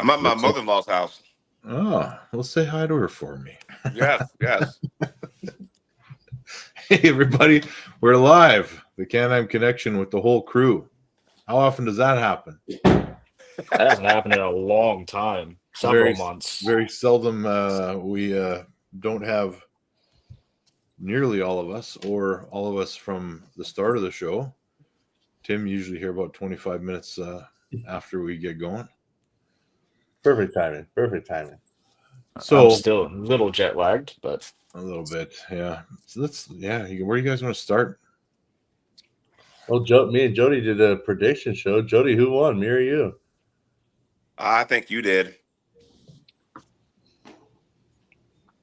I'm at my mother-in-law's house. Oh, well, say hi to her for me. Yes. Hey, everybody, we're live. The Can-Am Connection with the whole crew. How often does that happen? That hasn't happened in a long time. Several months. Very seldom we don't have nearly all of us or all of us from the start of the show. Tim usually here about 25 minutes after we get going. Perfect timing. So I'm still a little jet lagged, but a little bit, yeah. So where do you guys want to start? Well, me and Jody did a prediction show. Jody, who won? Me or you? I think you did.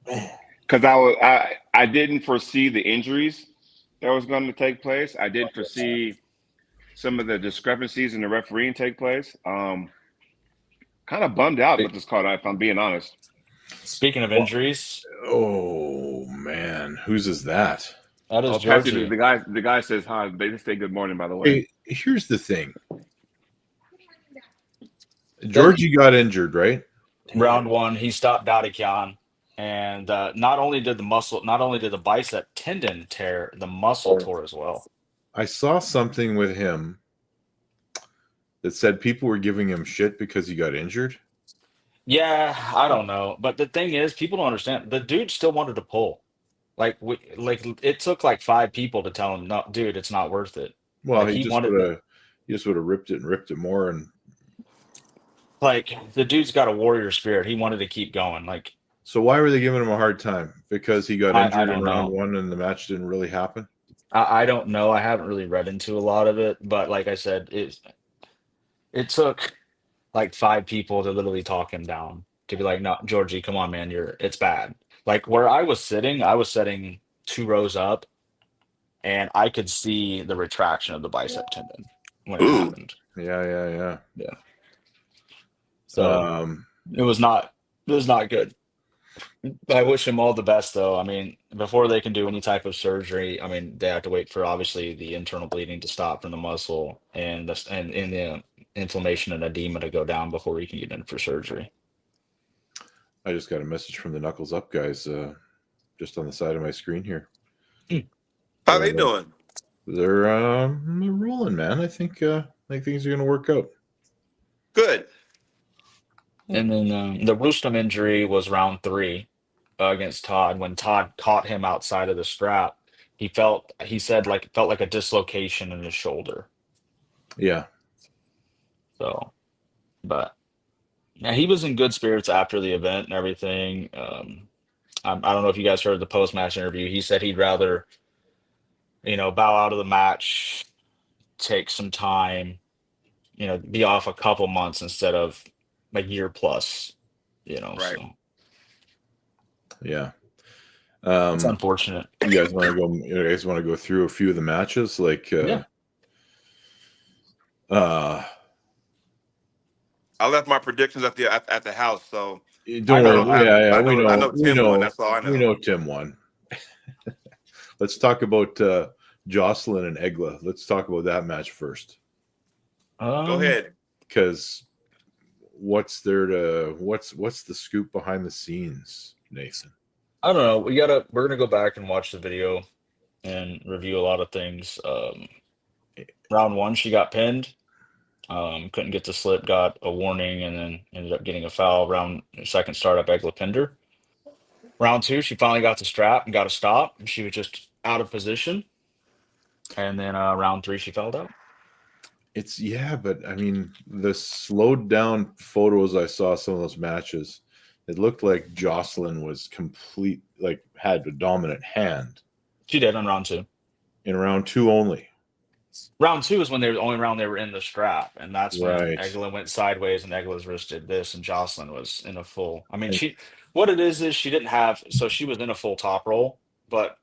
Because I didn't foresee the injuries that was going to take place. I didn't foresee some of the discrepancies in the refereeing take place. Kind of bummed out with this call, if I'm being honest. Speaking of injuries, oh man, whose is that? That is Georgie. The guy says hi. They just say good morning, by the way. Hey, here's the thing. Georgie got injured, right? Round one, he stopped Dadikian, and not only did the bicep tendon tear, the muscle tore as well. I saw something with him that said people were giving him shit because he got injured. Yeah, I don't know, but the thing is, people don't understand. The dude still wanted to pull. It took like 5 people to tell him, no, dude, it's not worth it. Well, he just would have ripped it more, and like the dude's got a warrior spirit. He wanted to keep going. Like, so why were they giving him a hard time? Because he got injured in round 1 and the match didn't really happen. I don't know. I haven't really read into a lot of it, but like I said, it took like 5 people to literally talk him down to be like, no, Georgie, come on, man, it's bad. Like where I was sitting 2 rows up, and I could see the retraction of the bicep tendon when it happened. Yeah. So it was not good. I wish him all the best, though. I mean, before they can do any type of surgery, I mean, they have to wait for obviously the internal bleeding to stop from the muscle and the inflammation and edema to go down before he can get in for surgery. I just got a message from the Knuckles Up guys just on the side of my screen here. How are they doing? They're rolling, man. I think things are going to work out. Good. And then the Rustam injury was round 3 against Todd. When Todd caught him outside of the strap, he felt like a dislocation in his shoulder. Yeah. So, but yeah, he was in good spirits after the event and everything. I don't know if you guys heard the post-match interview. He said he'd rather, bow out of the match, take some time, be off a couple months instead of a year plus, Right. So. Yeah. It's unfortunate. You guys want to go through a few of the matches? I left my predictions at the house, so don't worry. Yeah. I know Tim won. That's all I know. We know Tim won. Let's talk about Jocelyn and Egla. Let's talk about that match first. Go ahead. Because what's the scoop behind the scenes, Nathan? I don't know. We're gonna go back and watch the video and review a lot of things. Round 1, she got pinned. Couldn't get the slip, got a warning, and then ended up getting a foul. Round 2 startup, Egla pinned her. Round 2, she finally got the strap and got a stop. She was just out of position. And then round 3, she fouled out. But I mean, the slowed down photos I saw some of those matches, it looked like Jocelyn was had a dominant hand. She did on round 2. In round 2 only. Round 2 is when they were in the strap, and that's when Right. Egla went sideways and Egla's wrist did this, and Jocelyn was in a full. I mean, what it is she didn't have, so she was in a full top roll, but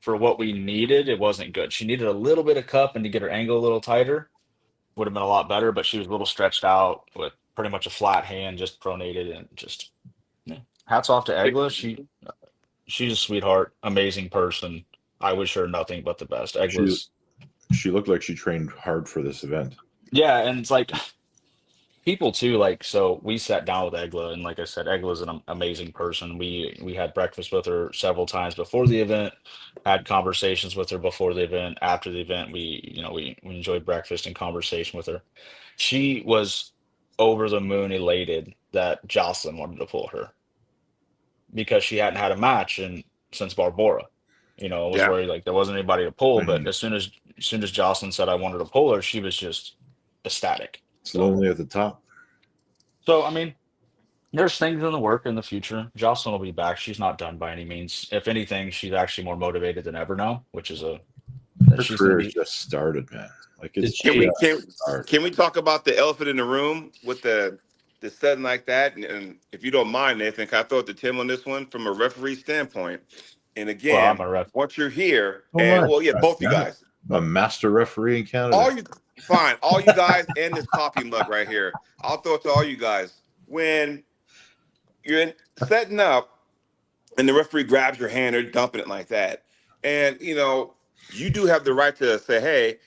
for what we needed, it wasn't good. She needed a little bit of cup and to get her angle a little tighter. Would have been a lot better, but she was a little stretched out with pretty much a flat hand, just pronated, and just hats off to Egla. She's a sweetheart, amazing person. I wish her nothing but the best. Egla's. She looked like she trained hard for this event. Yeah, and it's like people too, like, so we sat down with Egla, and like I said, Egla's an amazing person. We had breakfast with her several times before the event, had conversations with her before the event, after the event. We enjoyed breakfast and conversation with her. She was over the moon elated that Jocelyn wanted to pull her because she hadn't had a match since Barbora. It was Yeah. worried like there wasn't anybody to pull, but Mhm. as soon as Jocelyn said I wanted to pull her, she was just ecstatic. It's So lonely at the top. so I mean, there's things in the work in the future. Jocelyn will be back. She's not done by any means. If anything, she's actually more motivated than ever now, which is that Her she's going career to has be. just started, man. Like Did it's Can she? we just can started. can we talk about the elephant in the room with the setting like that? And if you don't mind, Nathan, can I throw it to Tim on this one from a referee standpoint? And Well, I'm again, a ref. once you're here, Oh and my! well, yeah, both you I'm guys, a master referee in Canada. all you fine, all you guys, and this coffee mug right here. I'll throw it to all you guys. When you're setting up, and the referee grabs your hand or dumping it like that, and you do have the right to say, "Hey,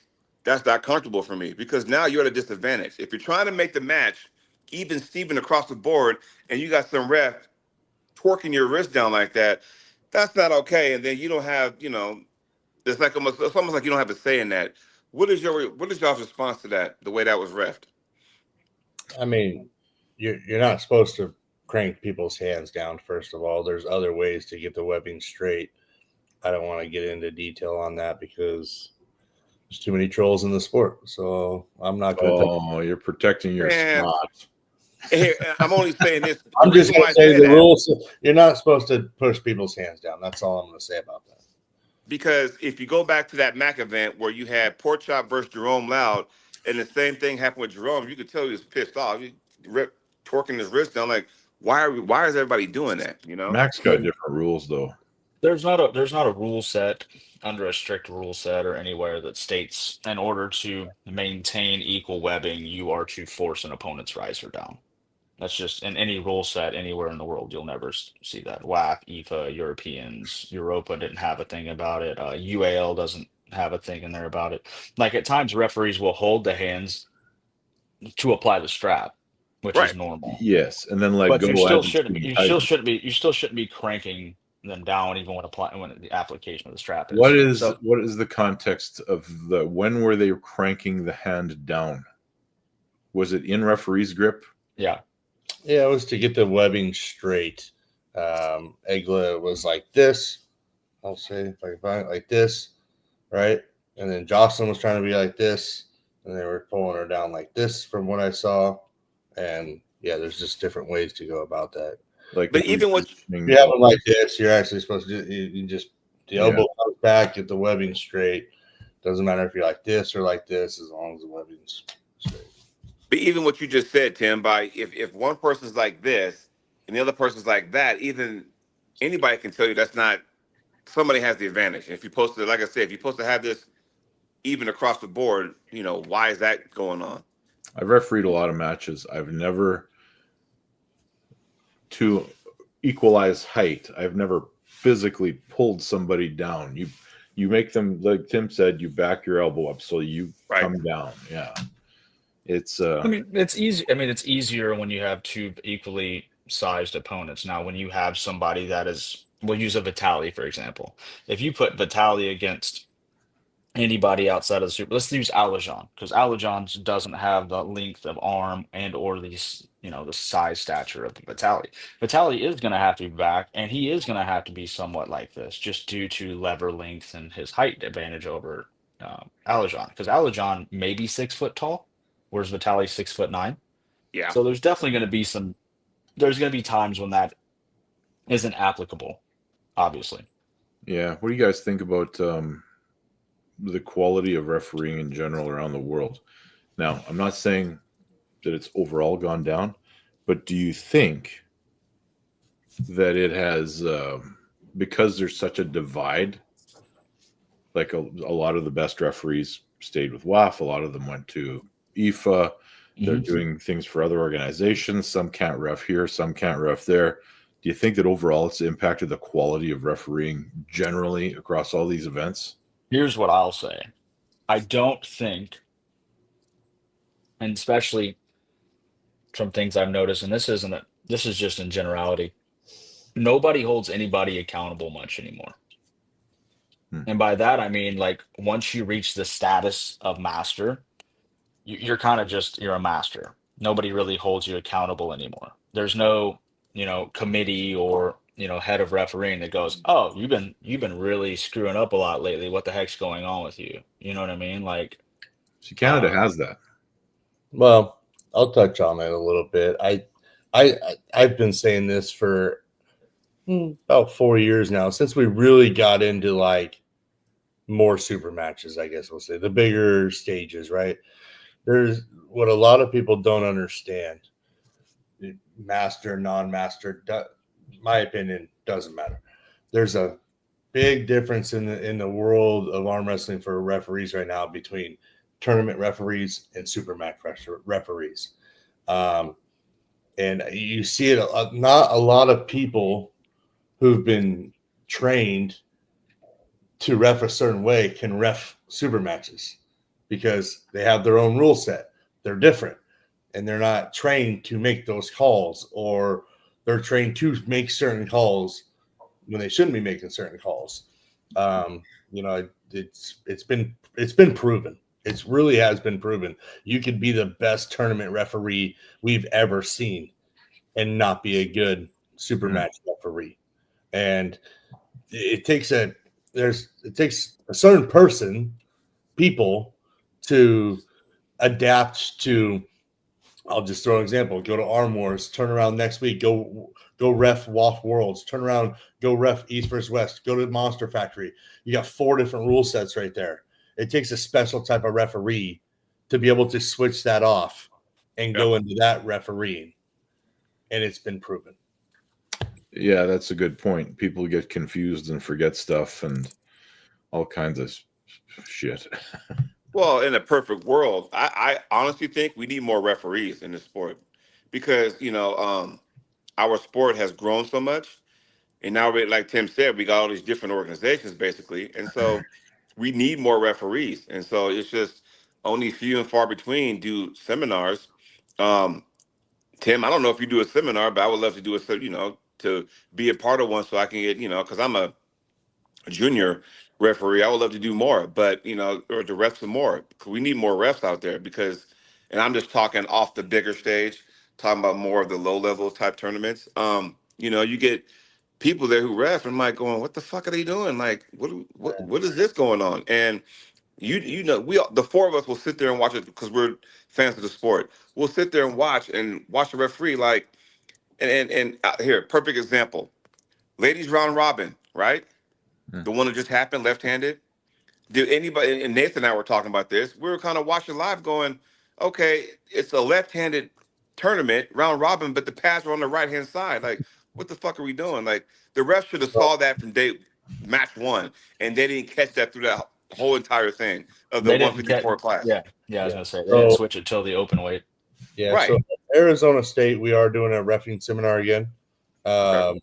that's not comfortable for me," because now you're at a disadvantage. If you're trying to make the match even Steven across the board, and you got some ref twerking your wrist down like that, that's not okay. And then you don't have, it's almost like you don't have a say in that. What is y'all's response to that? The way that was refed? I mean, you're not supposed to crank people's hands down. First of all, there's other ways to get the webbing straight. I don't want to get into detail on that because there's too many trolls in the sport. So I'm not going to. Oh, you're protecting your Man, spot. here, I'm only saying this. The I'm just reason going why to I say say the that, rules. You're not supposed to push people's hands down. That's all I'm going to say about that. because if you go back to that Mac event where you had Pork Chop versus Jerome Loud, and the same thing happened with Jerome, you could tell he was pissed off. He twerking his wrist down like, why is everybody doing that? Max got different rules though. There's not a rule set under a strict rule set or anywhere that states in order to maintain equal webbing, you are to force an opponent's riser down. That's just in any rule set anywhere in the world. You'll never see that. WAP, IFA, Europeans, Europa didn't have a thing about it. UAL doesn't have a thing in there about it. Like at times, referees will hold the hands to apply the strap, which is Right. normal. Yes, and then let But you go still as it's shouldn't. being You still tightened. shouldn't be. You still shouldn't be cranking them down even when the application of the strap is. What is So the context of when were they cranking the hand down? Was it in referee's grip? yeah, Yeah, it was to get the webbing straight. Egla was like this. I'll say if I can find it like this, right? And then Jocelyn was trying to be like this, and they were pulling her down like this from what I saw. And yeah, there's just different ways to go about that. Like, But even what If you have them like this, you're actually supposed to you just the elbow comes back, get the webbing straight. Doesn't matter if you're like this or like this, as long as the webbing's straight. But even what you just said, Tim, by if one person's like this and the other person's like that, even anybody can tell you that's not somebody has the advantage. If you're supposed to, like I said, if you're supposed to have this even across the board, why is that going on? I've refereed a lot of matches. I've never, to equalize height, I've never physically pulled somebody down. You make them, like Tim said, you back your elbow up so you Right. come down. Yeah. It's I mean, it's easy. I mean, it's easier when you have two equally sized opponents. Now, when you have somebody that is, we'll use a Vitali, for example. If you put Vitali against anybody outside of the super, let's use Alajon, because Alajon doesn't have the length of arm and or the size stature of the Vitali. Vitali is going to have to be back, and he is going to have to be somewhat like this, just due to lever length and his height advantage over Alajon, because Alajon may be 6 foot tall, whereas Vitali's 6'9". Yeah. So there's definitely going to be there's going to be times when that isn't applicable, obviously. yeah. What do you guys think about the quality of refereeing in general around the world? Now, I'm not saying that it's overall gone down, but do you think that it has, because there's such a divide, like a lot of the best referees stayed with WAF, a lot of them went to IFA, they're doing things for other organizations, some can't ref here, some can't ref there. Do you think that overall it's impacted the quality of refereeing generally across all these events? Here's what I'll say. I don't think, and especially some things I've noticed, and this is just in generality. Nobody holds anybody accountable much anymore. And by that I mean like once you reach the status of master, you're kind of just you're a master. Nobody really holds you accountable anymore. There's no, committee or, head of refereeing that goes, "Oh, you've been really screwing up a lot lately. What the heck's going on with you?" You know what I mean? Like, See, Canada uh, has that. Well, I'll touch on it a little bit. I've been saying this for about 4 years now, since we really got into like more super matches, I guess we'll say the bigger stages, right? There's what a lot of people don't understand. Master, non-master, my opinion, doesn't matter. There's a big difference in the world of arm wrestling for referees right now between tournament referees and super match referees. And you see it, not a lot of people who've been trained to ref a certain way can ref super matches because they have their own rule set. They're different and they're not trained to make those calls, or they're trained to make certain calls when they shouldn't be making certain calls. It's been proven. It really has been proven. You could be the best tournament referee we've ever seen and not be a good super match referee. And it takes a certain people to adapt to. I'll just throw an example. Go to Arm Wars, turn around next week, go ref WAF Worlds, turn around, go ref East versus West, go to Monster Factory. You got 4 different rule sets right there. It takes a special type of referee to be able to switch that off and go into that refereeing. And it's been proven. Yeah, that's a good point. People get confused and forget stuff and all kinds of shit. Well, in a perfect world, I honestly think we need more referees in the sport because our sport has grown so much, and now like Tim said, we got all these different organizations basically, and so we need more referees, and so it's just only few and far between do seminars. Um, Tim, I don't know if you do a seminar, but I would love to do to be a part of one so I can get because I'm a junior referee. I would love to do more, but or to ref some more. We need more refs out there because, and I'm just talking off the bigger stage, talking about more of the low level type tournaments. You get people there who ref and I'm like going, what the fuck are they doing? Like, what is this going on? And the 4 of us will sit there and watch it because we're fans of the sport. We'll sit there and watch the referee like, and here, perfect example, ladies round robin, right? The one that just happened, left-handed. Did anybody? And Nathan and I were talking about this. We were kind of watching live, going, "Okay, it's a left-handed tournament, round robin, but the pads were on the right-hand side. Like, what the fuck are we doing? Like, the refs should have saw that from match 1, and they didn't catch that through that whole entire thing of the they didn't get 154 class. yeah, I was gonna say they didn't switch it till the open weight. Yeah, right. So Arizona State, we are doing a reffing seminar again. Okay.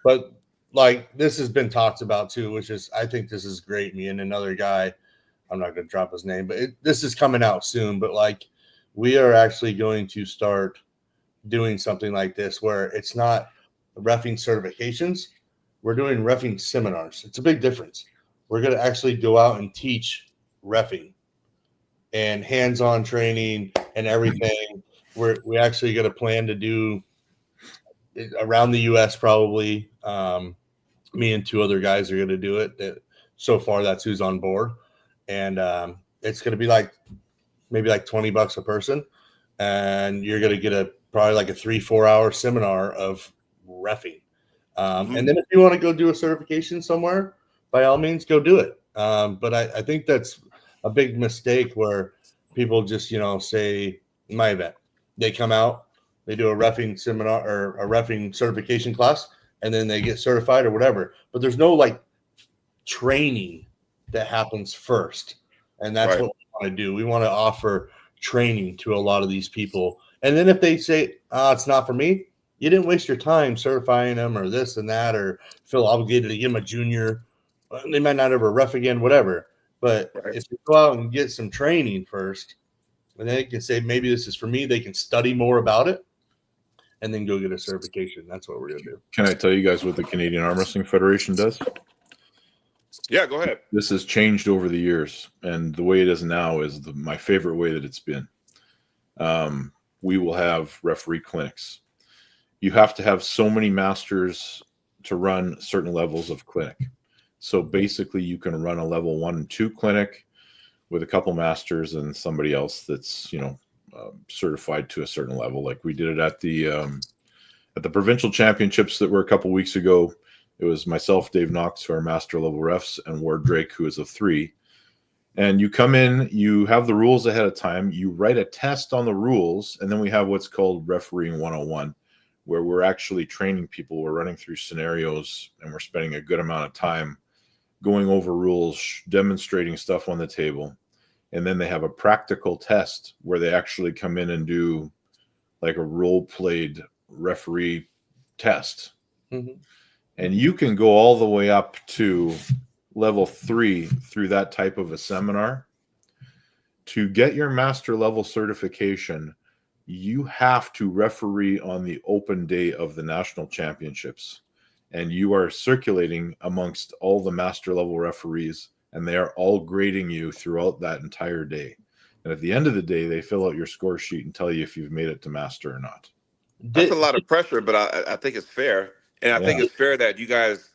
But like this has been talked about too, which is I think this is great. Me and another guy, I'm not going to drop his name, but this is coming out soon. But like we are actually going to start doing something like this where it's not reffing certifications. We're doing reffing seminars. It's a big difference. We're going to actually go out and teach reffing and hands-on training and everything. We actually got a plan to do it around the U.S. probably. Me and 2 other guys are going to do it. So far, that's who's on board, and it's going to be maybe like $20 a person, and you're going to get probably like a 3-4 hour seminar of reffing. And then if you want to go do a certification somewhere, by all means, go do it. But I think that's a big mistake where people just, say my event, they come out, they do a reffing seminar or a reffing certification class, and then they get certified or whatever. But there's no like training that happens first. And that's what we want to do. We want to offer training to a lot of these people. And then if they say, it's not for me, you didn't waste your time certifying them or this and that, or feel obligated to give them a junior. They might not ever ref again, whatever. But if you go out and get some training first, and then they can say, maybe this is for me, they can study more about it. and then go get a certification. That's what we're going to do. Can I tell you guys what the Canadian Arm Wrestling Federation does? Yeah, go ahead. This has changed over the years, and the way it is now is my favorite way that it's been. We will have referee clinics. You have to have so many masters to run certain levels of clinic. So basically, you can run a level 1 and 2 clinic with a couple masters and somebody else that's certified to a certain level. Like we did it at the provincial championships that were a couple weeks ago. It was myself, Dave Knox, who are master level refs, and Ward Drake, who is a 3. And you come in, you have the rules ahead of time, you write a test on the rules, and then we have what's called refereeing 101, where we're actually training people. We're running through scenarios, and we're spending a good amount of time going over rules, demonstrating stuff on the table. And then they have a practical test where they actually come in and do like a role-played referee test. Mm-hmm. And you can go all the way up to level 3 through that type of a seminar. To get your master level certification, you have to referee on the open day of the national championships. And you are circulating amongst all the master level referees, and they are all grading you throughout that entire day. And at the end of the day, they fill out your score sheet and tell you if you've made it to master or not. That's a lot of pressure, but I think it's fair. And I think it's fair that you guys,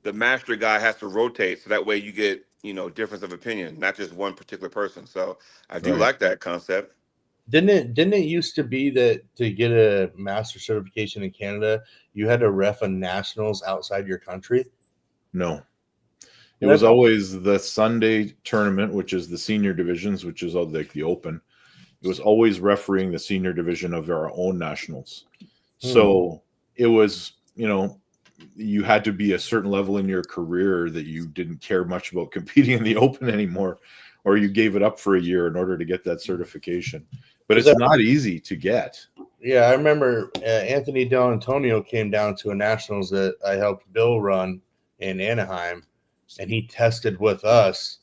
the master guy has to rotate, so that way you get, difference of opinion, not just one particular person. So I do like that concept. Didn't it used to be that to get a master certification in Canada, you had to ref a nationals outside your country? No. It was always the Sunday tournament, which is the senior divisions, which is like the open. It was always refereeing the senior division of our own nationals. So it was, you had to be a certain level in your career that you didn't care much about competing in the open anymore, or you gave it up for a year in order to get that certification. But it's not easy to get. Yeah, I remember Anthony Del Antonio came down to a nationals that I helped Bill run in Anaheim, and he tested with us.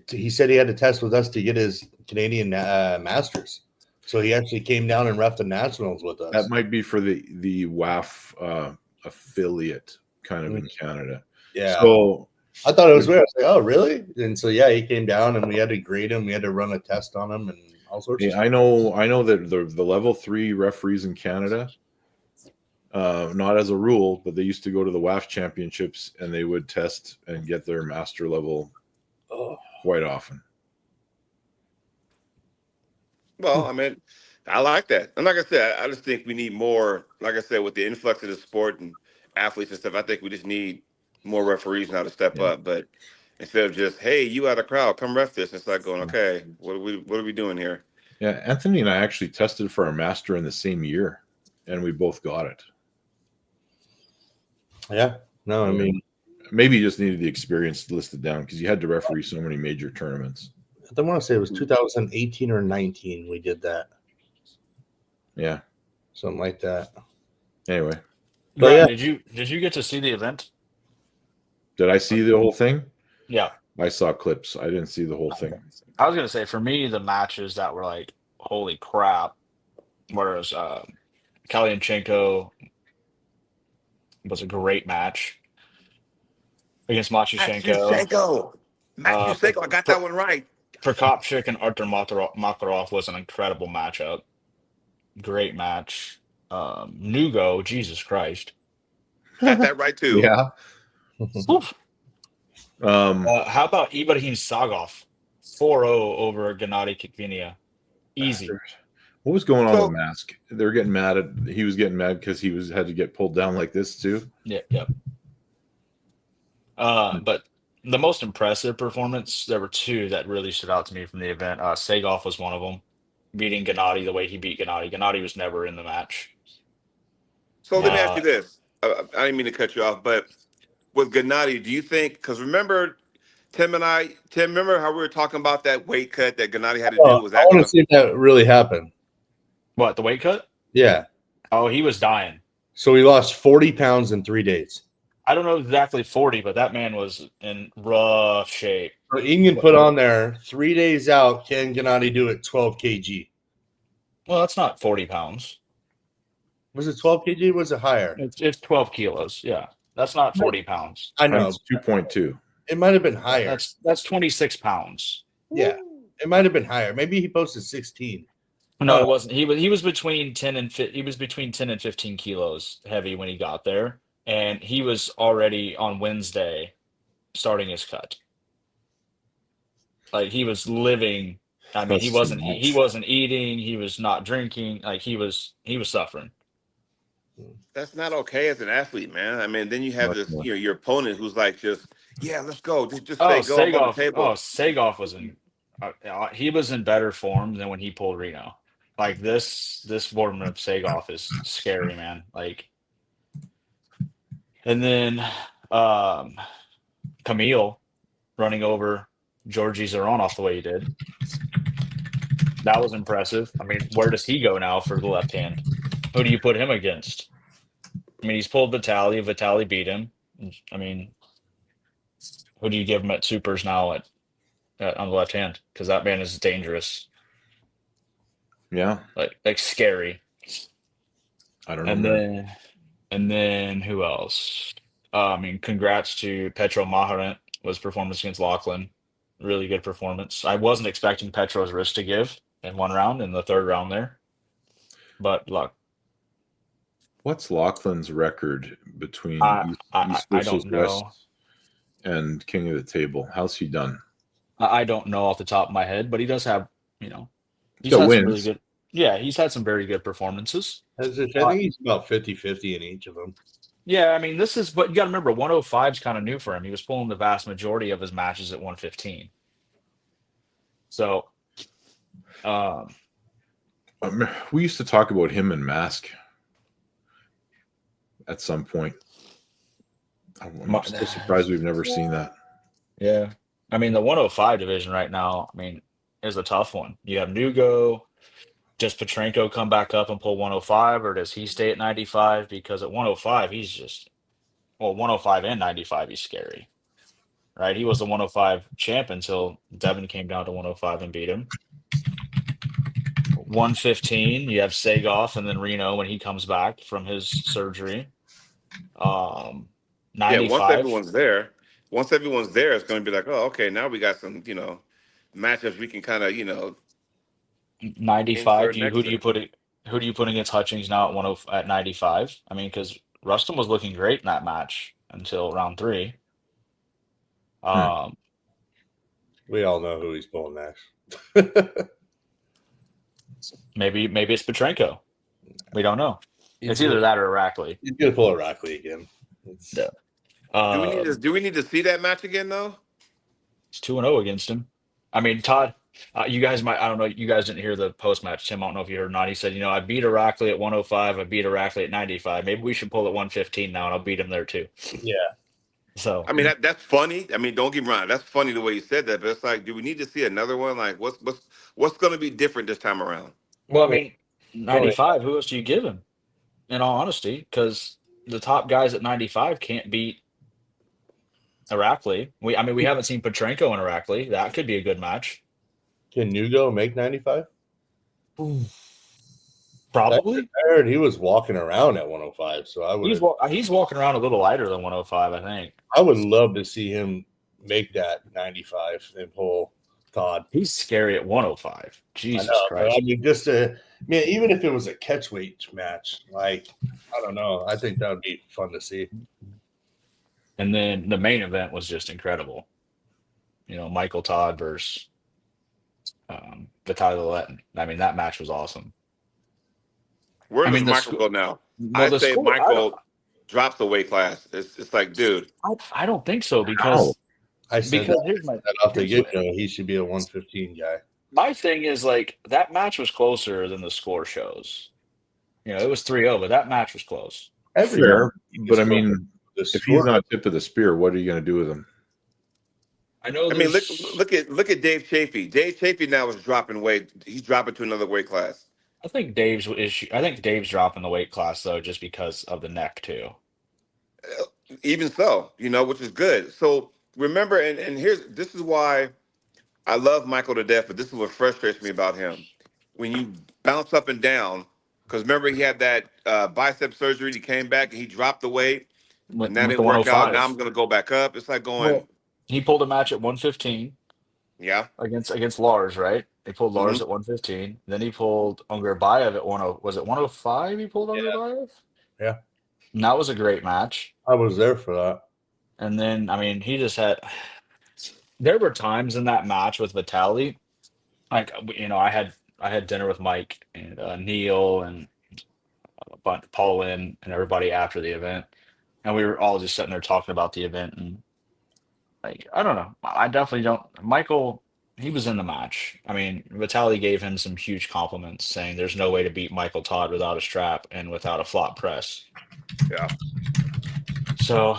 He said he had to test with us to get his Canadian masters. So he actually came down and reffed the nationals with us. That might be for the WAF affiliate kind of in Canada. Yeah. So I thought it was weird. I was like, oh, really? And so, yeah, he came down and we had to grade him. We had to run a test on him and all sorts of stuff. I know that the level 3 referees in Canada, not as a rule, but they used to go to the WAF championships and they would test and get their master level quite often. Well, I mean, I like that. And like I said, I just think we need more, like I said, with the influx of the sport and athletes and stuff, I think we just need more referees now to step up. But instead of just, hey, you out of crowd, come ref this, it's like going, okay, what are we doing here? Yeah, Anthony and I actually tested for our master in the same year, and we both got it. Yeah. No, I mean, maybe you just needed the experience listed down because you had to referee so many major tournaments. I want to say it was 2018 or 19 we did that. Yeah. Something like that. Anyway. But did you get to see the event? Did I see the whole thing? Yeah. I saw clips. I didn't see the whole thing. I was going to say, for me, the matches that were like, holy crap, whereas Kalyanchenko was a great match against Matyushenko. Matyushenko, I got that one right. Prokopchik and Artur Makarov was an incredible matchup. Great match. Nugo, Jesus Christ. Got that right too. Yeah. How about Ibrahim Sagov? 4-0 over Gennady Kikvinia. Easy. What was going on with Mask? They're getting mad he was getting mad because he had to get pulled down like this too. Yep. But the most impressive performance, there were two that really stood out to me from the event. Sagov was one of them, beating Gennady the way he beat Gennady. Gennady was never in the match. So let me ask you this. I didn't mean to cut you off, but with Gennady, do you think, because remember Tim, remember how we were talking about that weight cut that Gennady had to do? Was that I want to see if that really happened. What, the weight cut? Yeah. Oh, he was dying. So he lost 40 pounds in 3 days. I don't know exactly 40, but that man was in rough shape. So Ingen put on there 3 days out. Can Gennady do it 12 kg? Well, that's not 40 pounds. Was it 12 kg? Was it higher? It's 12 kilos. Yeah, that's not 40 pounds. I know. That's 2.2. It might have been higher. That's 26 pounds. Yeah, it might have been higher. Maybe he posted 16. No, it wasn't. He was between 10 and he was between 10 and 15 kilos heavy when he got there, and he was already on Wednesday starting his cut. Like he was living. I mean, he That's too wasn't eating. He was not drinking. Like he was suffering. That's not okay as an athlete, man. I mean, then you have Much this, more. your opponent who's like, just let's go, just Oh, say go above the Sagoff. table. Oh, Sagoff was in. He was in better form than when he pulled Reno. Like this form of Sagoff is scary, man. Like, and then Camille running over Georgie Zaronoff the way he did. That was impressive. I mean, where does he go now for the left hand? Who do you put him against? I mean, he's pulled Vitaly. Vitaly beat him. I mean, who do you give him at supers now on the left hand? Because that man is dangerous. Yeah, Like scary. I don't know. And then who else? I mean, congrats to Petro Maharant was performance against Lachlan. Really good performance. I wasn't expecting Petro's wrist to give in one round, in the third round there. But luck. What's Lachlan's record between I East I versus don't West know. and King of the Table? How's he done? I don't know off the top of my head, but he does have, He's he's got had some really wins. good. Yeah, he's had some very good performances. I think he's about 50-50 in each of them. Yeah, I mean, this is, but you got to remember, 105 is kind of new for him. He was pulling the vast majority of his matches at 115. So, um, We used to talk about him and Mask at some point. I'm so surprised we've never seen that. yeah, I mean, the 105 division right now, I mean, is a tough one. You have Nugo. Does Petrenko come back up and pull 105, or does he stay at 95? Because at 105, he's just, 105 and 95, he's scary, right? He was the 105 champ until Devin came down to 105 and beat him. 115, you have Sagoff and then Reno when he comes back from his surgery. 95. Once everyone's there, it's going to be like, oh, okay, now we got some, matchups we can kind of, 95. insert next Who do to you it. put against Hutchings now at 95? I mean, because Rustin was looking great in that match until round 3. We all know who he's pulling next. Maybe it's Petrenko. We don't know. It's either that or Rackley. He's gonna pull a Rackley again. Yeah. Do we need to see that match again though? It's 2-0 against him. I mean, Todd, you guys might, I don't know, you guys didn't hear the post match. Tim, I don't know if you heard or not. He said, I beat Rackley at 105. I beat Rackley at 95. Maybe we should pull at 115 now, and I'll beat him there too. Yeah. So I mean, that's funny. I mean, don't get me wrong. That's funny the way you said that, but it's like, do we need to see another one? Like, what's going to be different this time around? well, I mean, 95. Who else do you give him? In all honesty, because the top guys at 95 can't beat Rackley. We haven't seen Petrenko in Rackley. That could be a good match. Can Nugo make 95? Probably. I heard he was walking around at 105, so I would. He's walking around a little lighter than 105, I think. I would love to see him make that 95 and pull Todd. He's scary at 105. Jesus Christ! I mean, even if it was a catchweight match, like I don't know, I think that would be fun to see. And then the main event was just incredible. Michael Todd versus Vitaly Letin. I mean, that match was awesome. Where does Michael go now? I say Michael drops the weight class. It's like, dude. I don't think so because here's my off the get-go, he should be a 115 guy. My thing is like that match was closer than the score shows. It was 3-0, but that match was close. Fair, but I mean, if he's not tip of the spear, what are you going to do with him? I mean, look at Dave Chafee. Dave Chafee now is dropping weight. He's dropping to another weight class. I think Dave's dropping the weight class though, just because of the neck too. Even so, which is good. So remember, and this is why I love Michael to death, but this is what frustrates me about him. When you bounce up and down, Because remember, he had that bicep surgery. He came back and he dropped the weight, and that with the didn't work out. Now I'm 105. going to go back up. It's like going, Well, he pulled a match at 115 yeah. against Lars, right? He pulled Hmm. Lars at 115. Then he pulled Ungarbayev at 10. Was it 105? He pulled Yeah. Ungarbayev, Yeah. and that was a great match. I was there for that. And then, I mean, he just had. There were times in that match with Vitaly, like I had dinner with Mike and Neil and Paulin and everybody after the event, and we were all just sitting there talking about the event. And like, I don't know, I definitely don't. Michael, he was in the match. I mean, Vitaly gave him some huge compliments, saying there's no way to beat Michael Todd without a strap and without a flop press. Yeah. So,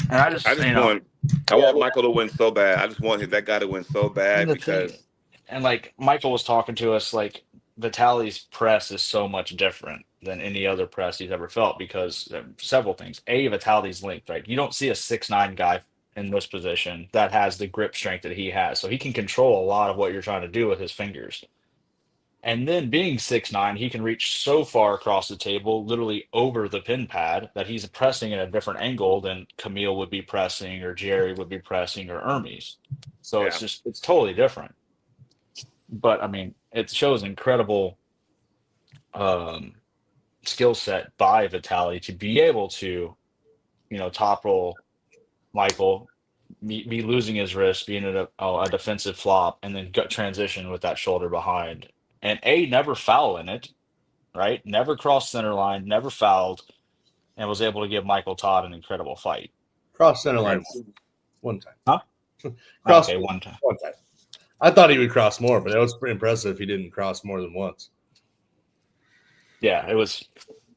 and I I just, just want, I want Michael to win so bad. I just want that guy to win so bad and the thing, because, and like Michael was talking to us, like Vitaly's press is so much different than any other press he's ever felt because several things. A, Vitaly's linked, right? You don't see a 6'9" guy in this position that has the grip strength that he has. So he can control a lot of what you're trying to do with his fingers. And then being 6'9", he can reach so far across the table, literally over the pin pad, that he's pressing at a different angle than Camille would be pressing or Jerry would be pressing or Hermes. So yeah. it's totally different. But I mean, it shows incredible um, skill set by Vitaly to be able to, top roll Michael, be losing his wrist, being a defensive flop, and then gut transition with that shoulder behind, and never foul in it, right? Never crossed center line, never fouled, and was able to give Michael Todd an incredible fight. Cross center line Right. one time. Huh? Cross Okay, one time. one time. I thought he would cross more, but it was pretty impressive if he didn't cross more than once. Yeah, it was.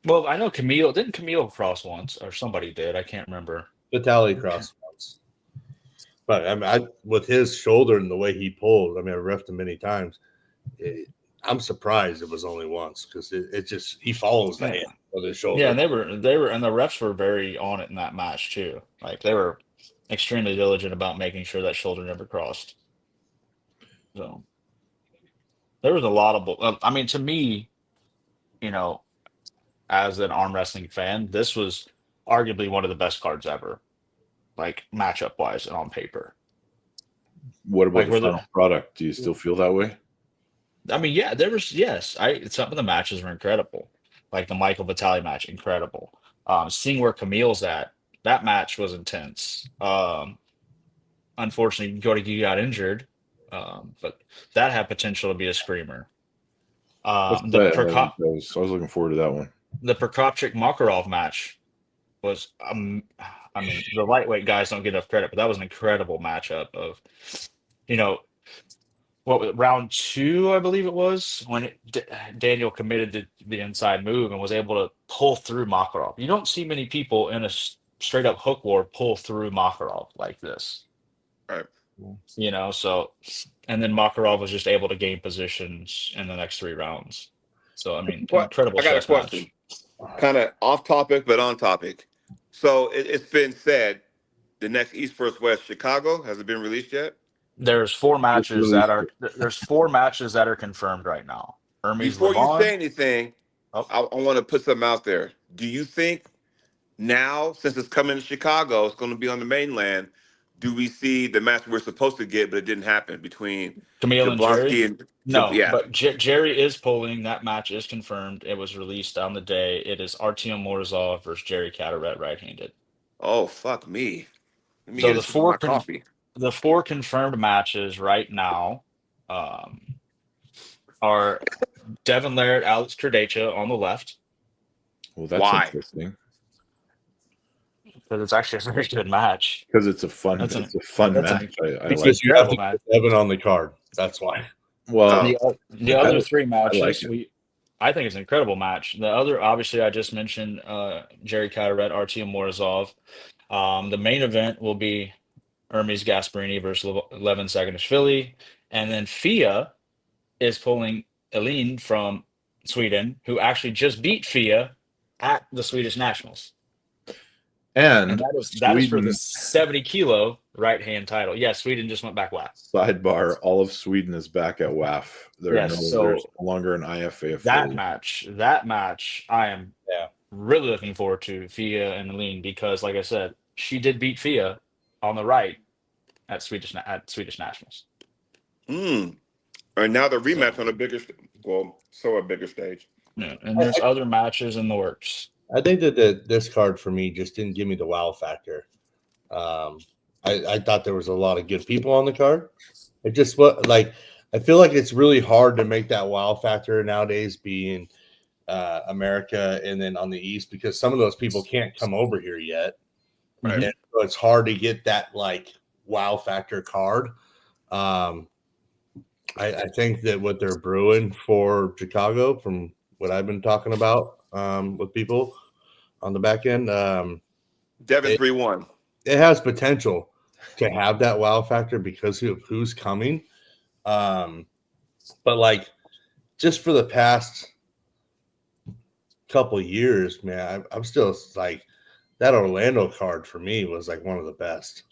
Well, I know didn't Camille cross once, or somebody did. I can't remember. Vitaly crossed once. But I mean, with his shoulder and the way he pulled, I mean, I've refed him many times. I'm surprised it was only once because it just he follows the hand with his shoulder. Yeah, and they were, and the refs were very on it in that match too. Like they were extremely diligent about making sure that shoulder never crossed. So there was a lot of. I mean, to me, as an arm wrestling fan, this was arguably one of the best cards ever, like matchup wise and on paper. What about Like the were final product? Do you still feel that way? I mean, yeah, there was some of the matches were incredible. Like the Michael Vitaly match, incredible. Seeing where Camille's at, that match was intense. Unfortunately, Gordy got injured, but that had potential to be a screamer. What's The that? I was looking forward to that one. the Prokopchik Makarov match was, I mean, the lightweight guys don't get enough credit, but that was an incredible matchup of, you know, round two, I believe it was, when Daniel committed to the inside move and was able to pull through Makarov. You don't see many people in a straight up hook war pull through Makarov like this. Right. So, and then Makarov was just able to gain positions in the next 3 rounds. So, I mean, incredible I got a chess question. match. Kind of off topic, but on topic. So it's been said the next East vs. West Chicago, has it been released yet? There's 4 matches that are confirmed right now. Hermes Before you Levon. say anything, Oh. I want to put something out there. Do you think now, since it's coming to Chicago, it's going to be on the mainland, do we see the match we're supposed to get, but it didn't happen between Camille and Jerry? Jablonski and No, yeah. but Jerry is pulling. That match is confirmed. It was released on the day. It is Artyom Morozov versus Jerry Cataret right-handed. Oh, fuck me. Let me So get a sip of my coffee. the 4 confirmed matches right now are Devin Laird, Alex Kurdecha on the left. Well, that's Why? interesting. Because it's actually a very good match. Because it's a fun match. I Because like you have to match. put Devin on the card. That's why. Well, the other 3 matches, like I think it's an incredible match. The other, obviously, I just mentioned Jerry Cataret, Artyom Morozov. The main event will be Hermes Gasparini versus Levin Saganishvili. And then Fia is pulling Elin from Sweden, who actually just beat Fia at the Swedish Nationals. And And that is for the Sweden, 70-kilo right-hand title. Yeah, Sweden just went back WAF. sidebar, all of Sweden is back at WAF. Yes, There's so no longer an IFA that affiliate. match, I am Yeah. really looking forward to Fia and Aline because, like I said, she did beat Fia on the right at Swedish Nationals. And now the rematch on a bigger, a bigger stage. Yeah, and there's other matches in the works. I think that this card for me just didn't give me the wow factor. I thought there was a lot of good people on the card. It just I feel like it's really hard to make that wow factor nowadays, being America and then on the East, because some of those people can't come over here yet. Right. And so it's hard to get that like wow factor card. I think that what they're brewing for Chicago, from what I've been talking about with people on the back end, Devin 3-1. it has potential to have that wow factor because of who's coming. But like just for the past couple of years, man, I'm still like that Orlando card for me was like one of the best.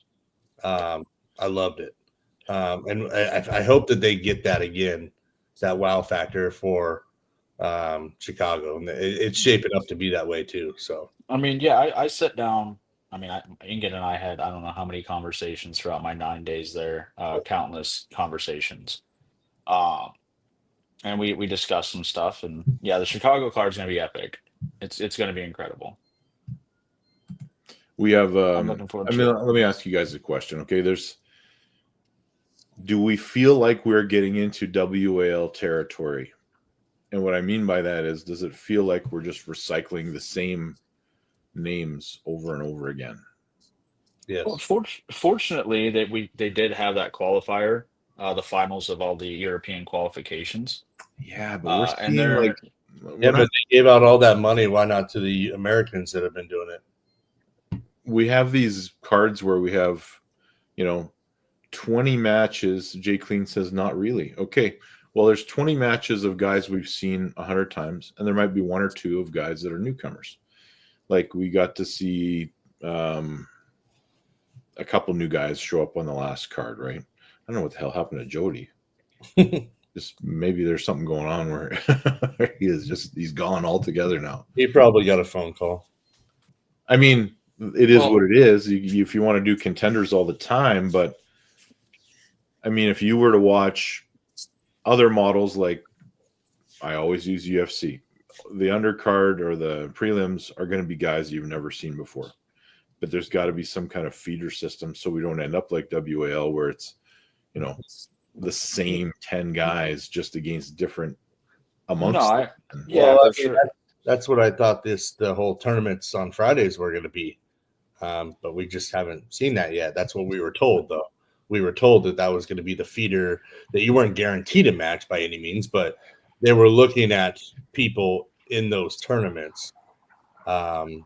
I loved it. And I hope that they get that again, that wow factor for Chicago. And it's shaping up to be that way too. So, I mean, yeah, I sit down. I mean, Ingrid and I had, I don't know how many conversations throughout my 9 days there, countless conversations. And we discussed some stuff, and yeah, the Chicago card's going to be epic. It's going to be incredible. We have. I'm looking forward I to mean, it. let me ask you guys a question. Okay, do we feel like we're getting into WAL territory? And what I mean by that is, does it feel like we're just recycling the same names over and over again? yes. Well, fortunately, they did have that qualifier, the finals of all the European qualifications. Yeah, but we're And seeing they're like Yeah, but they gave out all that money. Why not to the Americans that have been doing it? we have these cards where we have, 20 matches. Jay Clean says not really. Okay, well, there's 20 matches of guys we've seen 100 times, and there might be one or two of guys that are newcomers. Like we got to see a couple new guys show up on the last card, right? I don't know what the hell happened to Jody. Just maybe there's something going on where he's gone altogether now. He probably got a phone call. I mean, it is what it is. If you want to do contenders all the time, but I mean, if you were to watch other models, like I always use UFC, the undercard or the prelims are going to be guys you've never seen before. But there's got to be some kind of feeder system so we don't end up like WAL where it's, the same 10 guys just against different amongst them. Yeah, Well, for sure. That's what I thought the whole tournaments on Fridays were going to be. But we just haven't seen that yet. That's what we were told, though. We were told that was going to be the feeder, that you weren't guaranteed a match by any means, but they were looking at people in those tournaments. And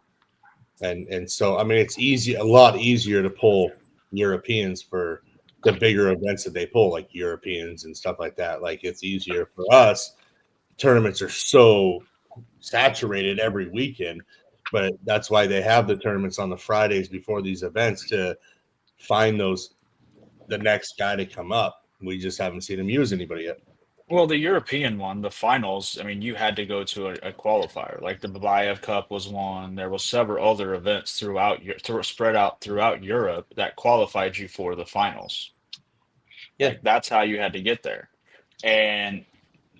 so, I mean, it's a lot easier to pull Europeans for the bigger events that they pull, like Europeans and stuff like that. Like it's easier for us. Tournaments are so saturated every weekend, but that's why they have the tournaments on the Fridays before these events to find the next guy to come up. We just haven't seen him use anybody yet. Well, the European one, the finals, I mean, you had to go to a qualifier. Like the Babayev Cup was one. There were several other events spread out throughout Europe that qualified you for the finals. Yeah. Like, that's how you had to get there. And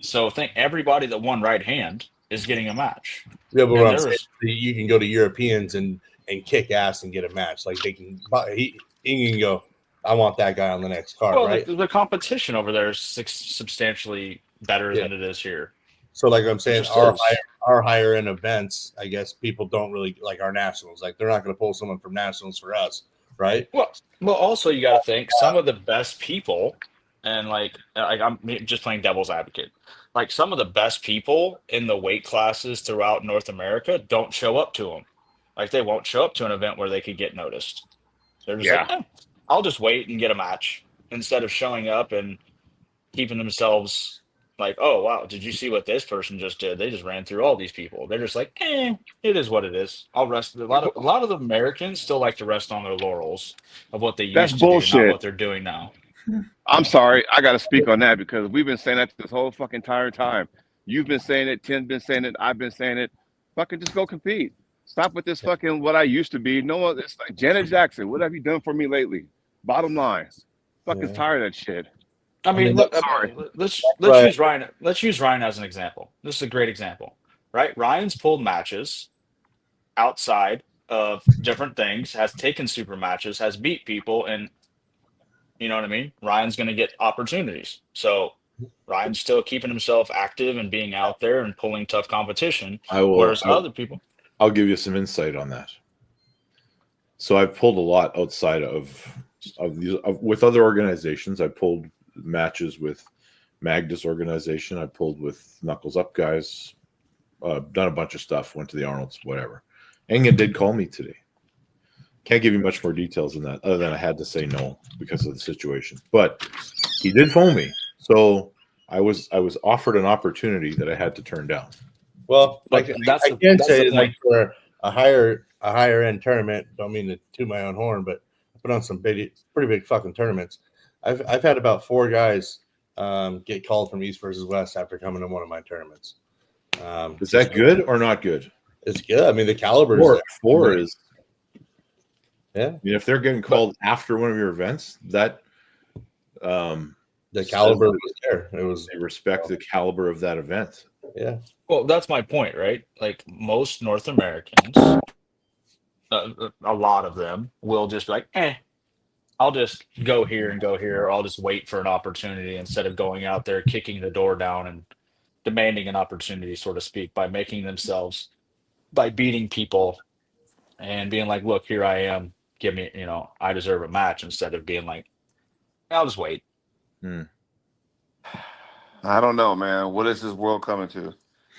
so think everybody that won right hand is getting a match. Yeah, but And what I'm there saying, was- you can go to Europeans and kick ass and get a match. Like they can, he can go, I want that guy on the next card, Well, right? the competition over there is substantially better than it is here. So, like I'm saying, just our is. higher end events, I guess people don't really like our nationals. Like they're not going to pull someone from nationals for us, right? Well, also you got to think some of the best people, and like I'm just playing devil's advocate. Like some of the best people in the weight classes throughout North America don't show up to them. Like they won't show up to an event where they could get noticed. They're just like, I'll just wait and get a match instead of showing up and keeping themselves Like, oh wow, did you see what this person just did? They just ran through all these people. They're just like, it is what it is. I'll rest. A lot of the Americans still like to rest on their laurels of what they That's used to do, not bullshit. what they're doing now. I'm sorry. I got to speak on that because we've been saying that this whole fucking entire time. You've been saying it. Tim's been saying it. I've been saying it. Fucking just go compete. Stop with this fucking what I used to be. No one. It's like Janet Jackson. What have you done for me lately? Bottom line. Fucking Yeah. tired of that shit. I I mean, mean, look. Sorry. Let's use Ryan. Let's use Ryan as an example. This is a great example, right? Ryan's pulled matches outside of different things, has taken super matches, has beat people, and you know what I mean? Ryan's going to get opportunities. So Ryan's still keeping himself active and being out there and pulling tough competition, I will. whereas other people. I'll give you some insight on that. So I've pulled a lot outside of these with other organizations. I pulled matches with Magda's organization. I pulled with Knuckles Up guys. Done a bunch of stuff. Went to the Arnolds, whatever. Engen did call me today. Can't give you much more details than that, other than I had to say no because of the situation. But he did phone me, so I was offered an opportunity that I had to turn down. Well, But I that's can the say like point. for a higher end tournament. Don't mean to toot my own horn, but I put on some pretty big fucking tournaments. I've had about 4 guys get called from East versus West after coming to one of my tournaments. Is that good or not good? It's good. I mean, the caliber is there. Four is. Yeah. I mean, if they're getting called after one of your events, that The caliber was there. It was. they respect the caliber of that event. Yeah. Well, that's my point, right? Like most North Americans, a lot of them will just be like, I'll just go here and go here. Or I'll just wait for an opportunity instead of going out there, kicking the door down and demanding an opportunity, so to speak, by making themselves, by beating people and being like, look, here I am. Give me, I deserve a match instead of being like, I'll just wait. I don't know, man. What is this world coming to?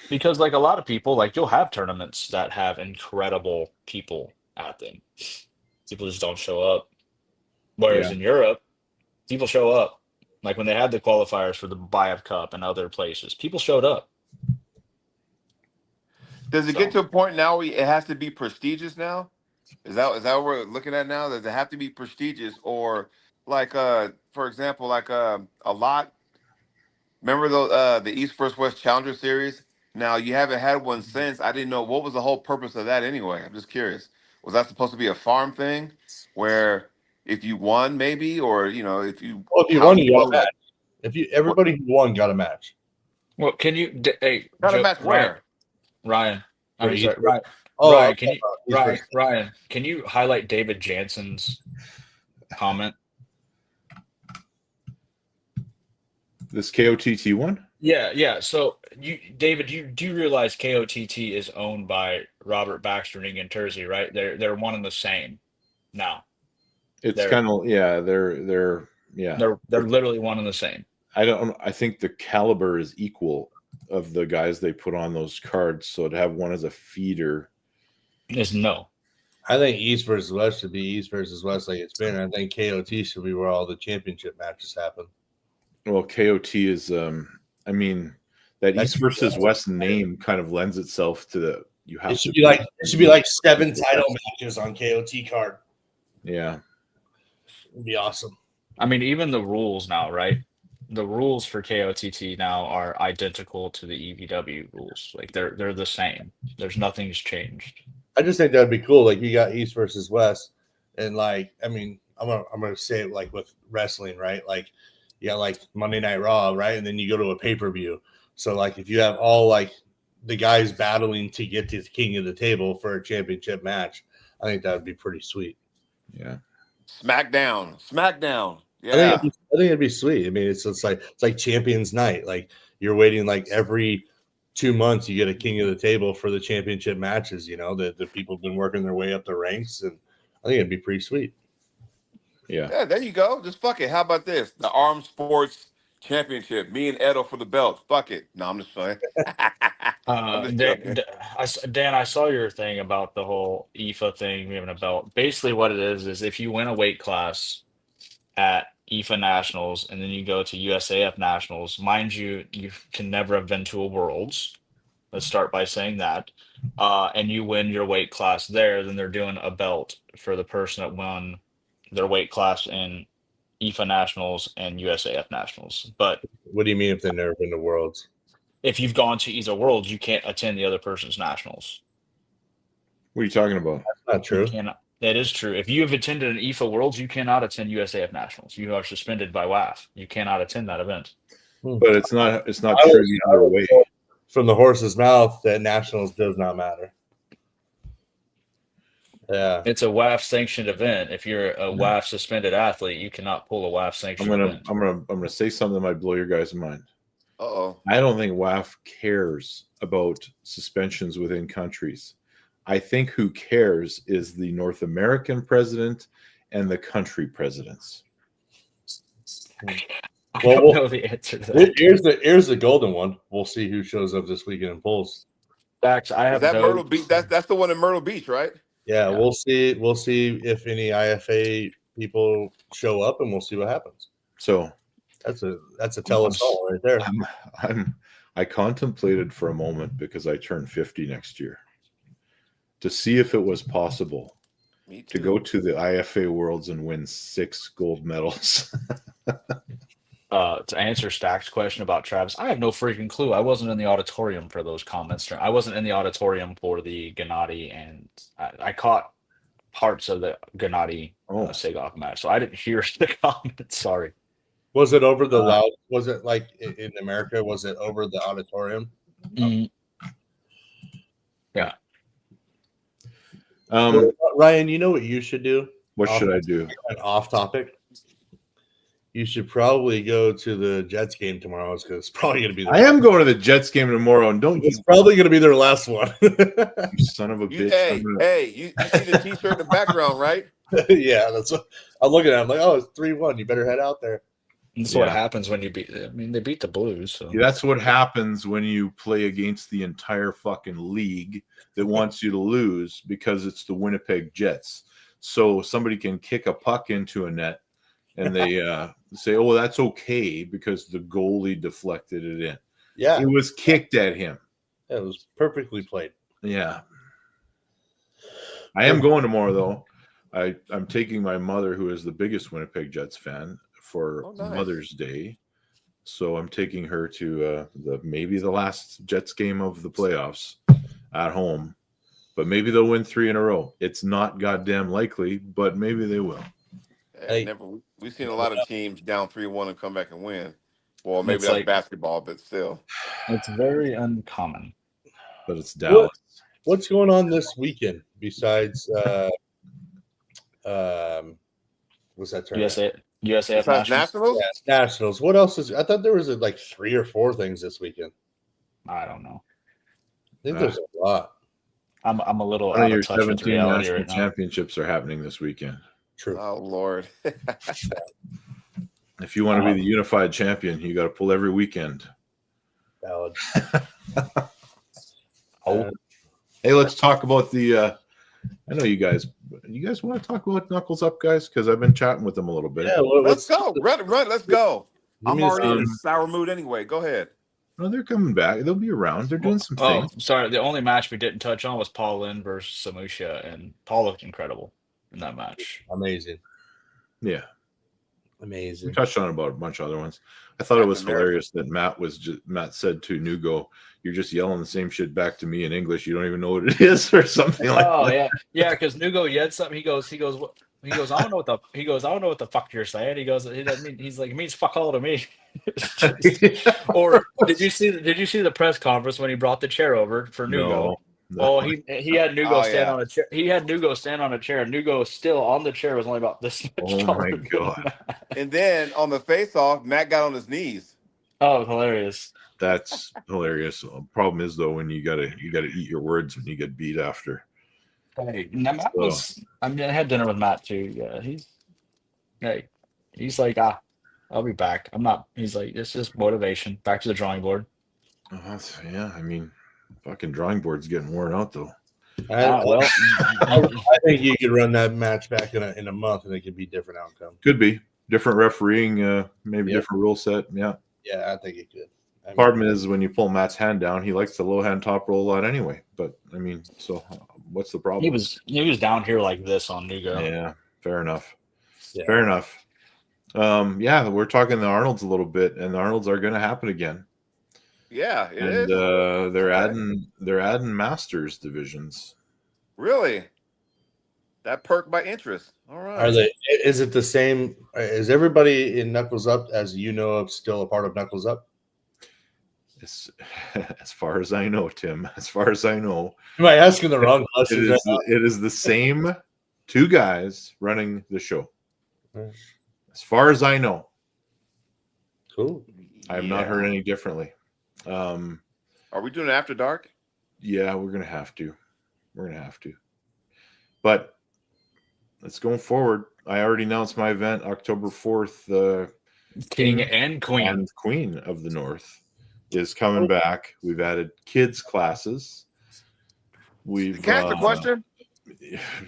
Because like a lot of people, like you'll have tournaments that have incredible people at them. People just don't show up. Whereas Yeah. in Europe, people show up. Like when they had the qualifiers for the Buy-Up Cup and other places, people showed up. Does it get to a point now where it has to be prestigious now? Is that what we're looking at now? Does it have to be prestigious or like for example, like a lot remember the East vs. West Challenger series? Now you haven't had one since. I didn't know what was the whole purpose of that anyway. I'm just curious. Was that supposed to be a farm thing where if you won maybe or if you Well, if you how won, you got a well match. Everybody who won got a match. Well, can you, hey, got a match where? Ryan, For I'm sorry, East- Ryan, Oh, Ryan, okay. can you, East versus- Ryan, can you highlight David Jansen's comment? This KOTT one? Yeah. So David, do you realize KOTT is owned by Robert Baxter and Egan Tersey, right? They're one and the same now. It's They're- kind of they're They're literally one and the same. I think the caliber is equal of the guys they put on those cards. So to have one as a feeder, Is no. I think East versus West should be East versus West like it's been. I think KOT should be where all the championship matches happen. well, KOT is I mean that East versus West name kind of lends itself to the you have It should be like 7 title matches on KOT card. Yeah. It'd be awesome. I mean, even the rules now, right? The rules for KOTT now are identical to the EVW rules. Like they're the same. There's nothing's changed. I just think that'd be cool. Like you got East versus West, and like I mean, I'm gonna say it like with wrestling, right? Like you got like Monday Night Raw, right? And then you go to a pay-per-view. So like if you have all like the guys battling to get to the king of the table for a championship match, I think that would be pretty sweet. Yeah. SmackDown. I Yeah. think it'd be sweet. I mean, it's like Champions Night. Like you're waiting like every 2 months, you get a king of the table for the championship matches. You know, the people have been working their way up the ranks, and I think it'd be pretty sweet. Yeah. There you go. Just fuck it. How about this? The Armed Sports Championship. Me and Edo for the belt. Fuck it. No, I'm just playing. I'm just joking. Dan, I saw your thing about the whole IFA thing, having a belt. Basically, what it is if you win a weight class at IFA Nationals, and then you go to USAF Nationals. Mind you, you can never have been to a Worlds. Let's start by saying that. And you win your weight class there, then they're doing a belt for the person that won their weight class in IFA Nationals and USAF Nationals. But What do you mean if they've never been to Worlds? if you've gone to either Worlds, you can't attend the other person's Nationals. What are you talking about? Not true. You cannot. That is true. If you have attended an IFA Worlds, you cannot attend USAF Nationals. You are suspended by WAF. You cannot attend that event. But it's not true the I other was way. told from the horse's mouth that Nationals does not matter. Yeah. It's a WAF sanctioned event. If you're a WAF suspended athlete, you cannot pull a WAF sanctioned event. I'm gonna say something that might blow your guys' mind. Uh-oh. I don't think WAF cares about suspensions within countries. I think who cares is the North American president and the country presidents. I Well, don't know the answer to that. Here's the golden one. We'll see who shows up this weekend in polls. Facts, I Is have that no. Myrtle Beach? That's the one in Myrtle Beach, right? Yeah, Yeah. we'll see. We'll see if any IFA people show up, and we'll see what happens. So That's a tell us all right there. I contemplated for a moment because I turn 50 next year to see if it was possible Me to too. go to the IFA Worlds and win 6 gold medals. To answer Stack's question about Travis, I have no freaking clue. I wasn't in the auditorium for those comments. I wasn't in the auditorium for the Gennady, and I caught parts of the Gennady Segoff match, so I didn't hear the comments. Sorry. Was it over the loud? Was it like in America? Was it over the auditorium? Mm, yeah. Ryan, you know what you should do? What should I do? An off topic. You should probably go to the Jets game tomorrow because it's probably going to be. I am going to the Jets game tomorrow, and don't It's you, probably going to be their last one. you son of a bitch. You see the T-shirt in the background, right? Yeah, that's what I'm looking at. I'm like, oh, it's 3-1. You better head out there. That's what happens when you beat. I mean, they beat the Blues. So. That's what happens when you play against the entire fucking league that wants you to lose because it's the Winnipeg Jets. So somebody can kick a puck into a net and they say, oh, that's okay because the goalie deflected it in. Yeah. It was kicked at him. It was perfectly played. Yeah. I am going tomorrow, though. I'm taking my mother, who is the biggest Winnipeg Jets fan, for Mother's Day. So I'm taking her to maybe the last Jets game of the playoffs at home. But maybe they'll win 3 in a row. It's not goddamn likely, but maybe they will. We've seen a lot of teams down 3-1 and come back and win. Well, maybe It's that's like- basketball, but still. It's very uncommon. But it's Dallas. What's going on this weekend besides what's that term? USAF Besides Nationals. Nationals? Yeah, Nationals. What else is? I thought there was like 3 or 4 things this weekend. I don't know. I think there's a lot. I'm a little One of out your of touch with 17 reality national right now. championships are happening this weekend. True. Oh, Lord. If you want to be the unified champion, you got to pull every weekend. Valid. Hey, let's talk about the. I know you guys want to talk about Knuckles Up, guys, because I've been chatting with them a little bit. Yeah, Let's go. Run. Let's go. I'm already in some- a sour mood anyway. Go ahead. No, they're coming back. They'll be around. They're doing some Oh, things. sorry. The only match we didn't touch on was Paul Lynn versus Samusha, and Paul looked incredible in that match. Amazing. Yeah, Amazing. we touched on about a bunch of other ones. I thought it was Captain hilarious that Matt said to Nugo, "You're just yelling the same shit back to me in English. You don't even know what it is," or something like Oh that. yeah. Because Nugo yelled something. He goes, I don't know what the fuck you're saying. He goes, he's like, it means fuck all to me. Or did you see the press conference when he brought the chair over for Nugo? No. Oh, he had Nugo stand yeah. on a chair. He had Nugo stand on a chair. And Nugo still on the chair was only about this much Oh taller my than God. Matt. And then on the face-off, Matt got on his knees. Oh, hilarious. That's hilarious. Problem is though, when you gotta eat your words when you get beat after. Hey, Matt was. I mean, I had dinner with Matt too. Yeah, he's like, I'll be back. I'm not. He's like, this is motivation. Back to the drawing board. Yeah, I mean, fucking drawing board's getting worn out though. Well, I think you could run that match back in a month and it could be a different outcome. Could be. different refereeing, maybe Yeah. different rule set. Yeah. Yeah, I think it could. I mean, Part of it is when you pull Matt's hand down, he likes the low hand top roll a lot anyway. But I mean, so what's the problem? He was down here like this on Nugo. Yeah, fair enough. yeah. Fair enough. Yeah, we're talking the Arnolds a little bit, and the Arnolds are going to happen again. Yeah, it And is. they're Okay. adding Masters divisions. Really? That perked my interest. All right. Are they? Is it the same? Is everybody in Knuckles Up, as you know of, still a part of Knuckles Up? As far as I know, Tim. As far as I know, Am I asking the wrong questions? it is the same two guys running the show. Right. As far as I know, Cool. I have not heard any differently. Are we doing After Dark? Yeah, we're gonna have to. But let's go forward. I already announced my event October 4th. King and Queen. And Queen of the North is coming back. We've added kids classes. We've Can I ask a question?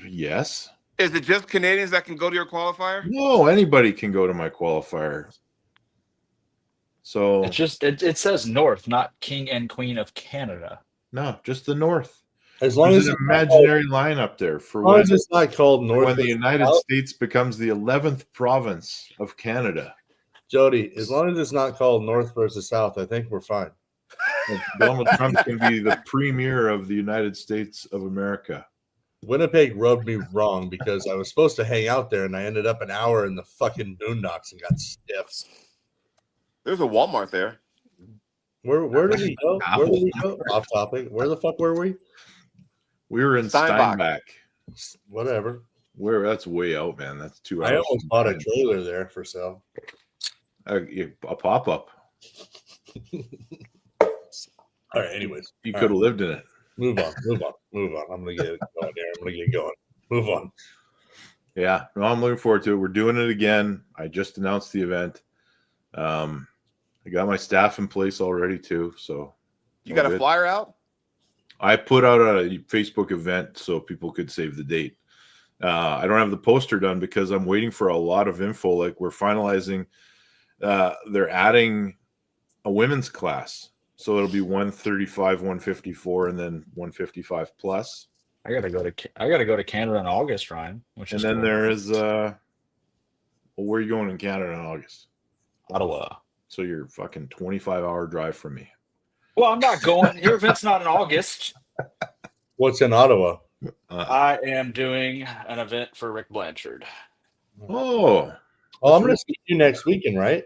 Yes. Is it just Canadians that can go to your qualifier? No, anybody can go to my qualifier. So It's just it says North, not King and Queen of Canada. no, just the North. As long There's as an imaginary line up there for when it's not called North. when the United States becomes the 11th province of Canada. Jody, as long as it's not called North versus South, I think we're fine. Donald Trump can be the premier of the United States of America. Winnipeg rubbed me wrong because I was supposed to hang out there and I ended up an hour in the fucking boondocks and got stiff. There's a Walmart there. Where did we go? Where did we go? Off topic. Where the fuck were we? We were in Steinbach. Whatever. Where that's way out, man. That's 2 hours. I almost bought a trailer there for sale. A pop-up. All right, anyways. You could have lived in it. Move on. I'm gonna get it going there. I'm gonna get going. Move on. Yeah, no, I'm looking forward to it. We're doing it again. I just announced the event. I got my staff in place already too. So You got a flyer out? I put out a Facebook event so people could save the date. I don't have the poster done because I'm waiting for a lot of info. Like we're finalizing. They're adding a women's class. So it'll be 135, 154, and then 155 plus. I gotta go to Canada in August, Ryan. And then there is where are you going in Canada in August? Ottawa. So you're fucking 25-hour drive from me. Well, I'm not going. Your event's not in August. What's in Ottawa? I am doing an event for Rick Blanchard. Oh, I'm gonna see you next weekend, right?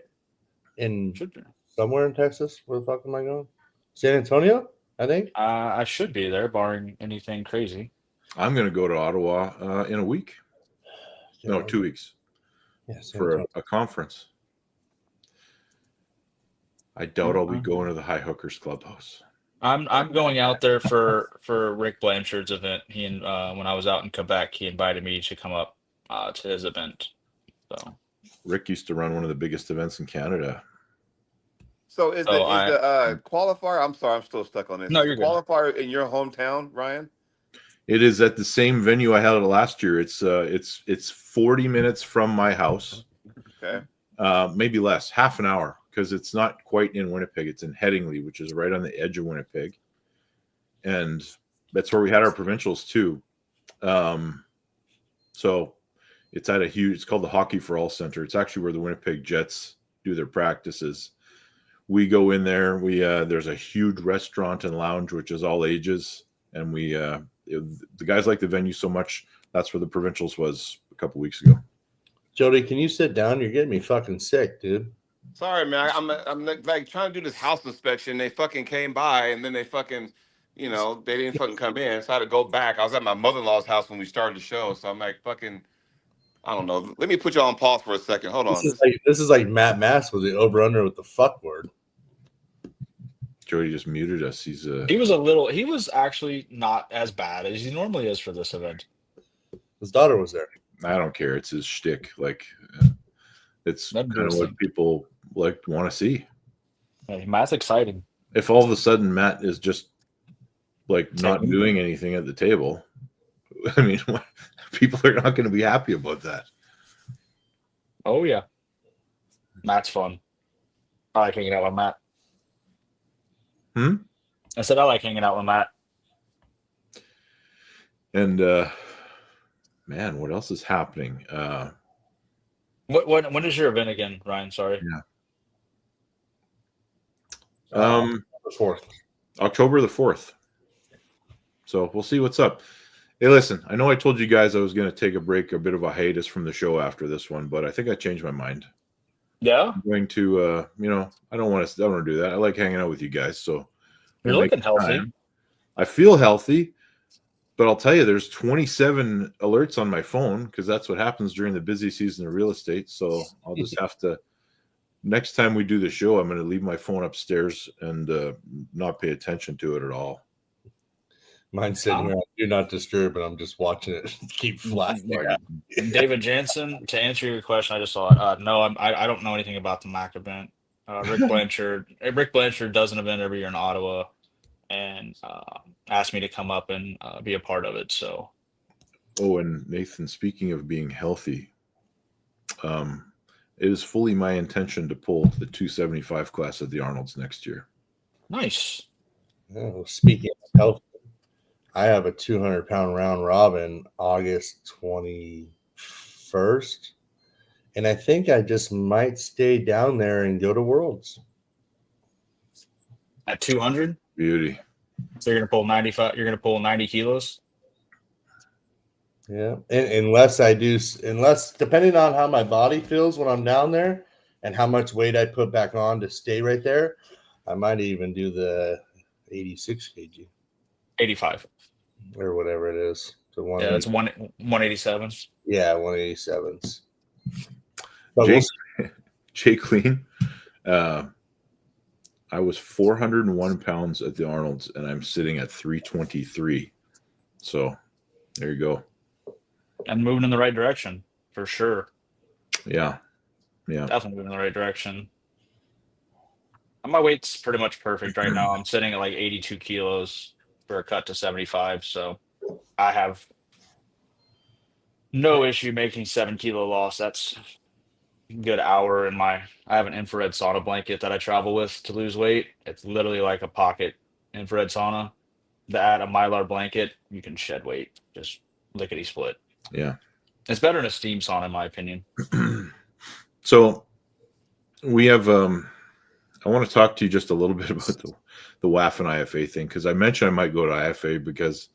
In Should be. somewhere in Texas. Where the fuck am I going? San Antonio, I think. I should be there, barring anything crazy. I'm going to go to Ottawa in a week. No, 2 weeks for a conference. I doubt I'll be going to the High Hookers Clubhouse. I'm going out there for Rick Blanchard's event. He and when I was out in Quebec, he invited me to come up to his event. So Rick used to run one of the biggest events in Canada. So is the qualifier? I'm sorry, I'm still stuck on this. No, is you're the good. qualifier in your hometown, Ryan? It is at the same venue I had it last year. It's 40 minutes from my house. Okay. Maybe less, half an hour, because it's not quite in Winnipeg. It's in Headingley, which is right on the edge of Winnipeg. And that's where we had our provincials too. So it's at it's called the Hockey for All Center. It's actually where the Winnipeg Jets do their practices. We go in there. There's a huge restaurant and lounge, which is all ages. And the guys like the venue so much. That's where the provincials was a couple weeks ago. Jody, can you sit down? You're getting me fucking sick, dude. Sorry, man. I'm like trying to do this house inspection. They fucking came by and then they fucking, they didn't fucking come in. So I had to go back. I was at my mother-in-law's house when we started the show. So I'm like, fucking, I don't know. Let me put you on pause for a second. Hold on. This is like Matt Mass with the over-under with the fuck word. Jody just muted us. He was actually not as bad as he normally is for this event. His daughter was there. I don't care. It's his shtick. Like, it's kind of what people want to see. Hey, Matt's exciting. If all of a sudden Matt is just like not doing anything at the table, I mean, people are not going to be happy about that. Oh yeah. Matt's fun. I like hanging out with Matt. Hmm? I said I like hanging out with Matt. And man, what else is happening? When is your event again, Ryan? Sorry. The 4th. October the 4th. So we'll see what's up. Hey, listen, I know I told you guys I was going to take a break, a bit of a hiatus from the show after this one, but I think I changed my mind. Yeah, I'm going to, I don't want to do that. I like hanging out with you guys. So you're we'll make looking healthy. time. I feel healthy, but I'll tell you, there's 27 alerts on my phone because that's what happens during the busy season of real estate. So I'll just have to, next time we do the show, I'm going to leave my phone upstairs and not pay attention to it at all. Mine's sitting here, do not disturb, and I'm just watching it keep flashing. David Jansen, to answer your question, I just saw it. No, I don't know anything about the Mac event. Rick Blanchard does an event every year in Ottawa, and asked me to come up and be a part of it. So, oh, and Nathan, speaking of being healthy, it is fully my intention to pull the 275 class at the Arnold's next year. Nice. Oh, speaking of health, I have a 200-pound round robin August 21st, and I think I just might stay down there and go to Worlds. At 200? Beauty. So you're gonna pull 95. You're gonna pull 90 kilos. Yeah, unless depending on how my body feels when I'm down there and how much weight I put back on to stay right there, I might even do the 86 kg. 85. Or whatever it is. So Yeah, it's 187. Yeah, 187s. Jay Clean, I was 401 pounds at the Arnold's, and I'm sitting at 323. So there you go. And moving in the right direction, for sure. Yeah. Definitely moving in the right direction. My weight's pretty much perfect right now. I'm sitting at like 82 kilos for a cut to 75. So I have no issue making 7 kilo loss. That's a good hour in I have an infrared sauna blanket that I travel with to lose weight. It's literally like a pocket infrared sauna. Add a Mylar blanket, you can shed weight. Just lickety split. Yeah. It's better than a steam sauna, in my opinion. So we have, I want to talk to you just a little bit about the WAF and IFA thing, because I mentioned I might go to IFA because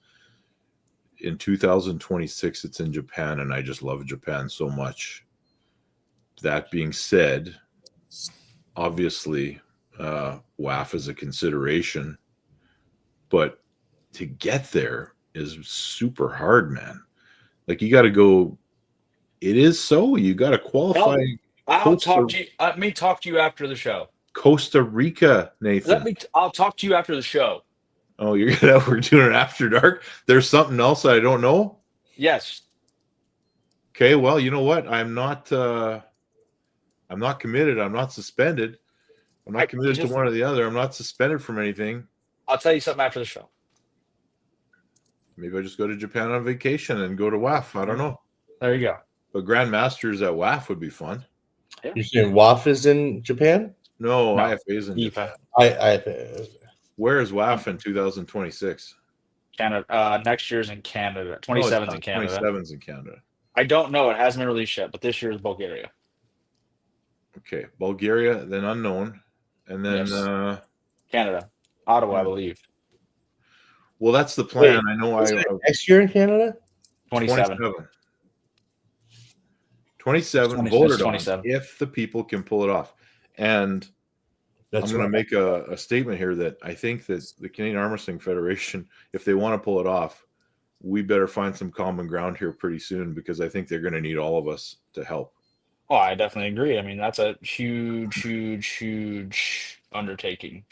in 2026 it's in Japan, and I just love Japan so much. That being said, obviously WAF is a consideration, but to get there is super hard, man. Like, you got to go. It is so. You got to qualify. I'll talk to you. Let me talk to you after the show. Costa Rica, Nathan. I'll talk to you after the show. Oh, we're doing it after dark. There's something else I don't know. Yes. Okay. Well, you know what? I'm not committed. I'm not suspended. I'm not committed to one or the other. I'm not suspended from anything. I'll tell you something after the show. Maybe I just go to Japan on vacation and go to WAF. I don't know. There you go. But Grand Masters at WAF would be fun. Yeah. You're saying WAF is in Japan? No. IFA is in Japan. IFA. Where is WAF in 2026? Canada. Next year's in Canada. 27's in Canada. 27's in Canada. I don't know. It hasn't been released yet, but this year is Bulgaria. Okay. Bulgaria, then unknown. And then Canada. Ottawa, I believe. Well, that's the plan. Wait, I know. Next year in Canada? 27. 27 voted 27. on if the people can pull it off. And I'm going to make a statement here that I think that the Canadian Armwrestling Federation, if they want to pull it off, we better find some common ground here pretty soon, because I think they're going to need all of us to help. Oh, I definitely agree. I mean, that's a huge undertaking.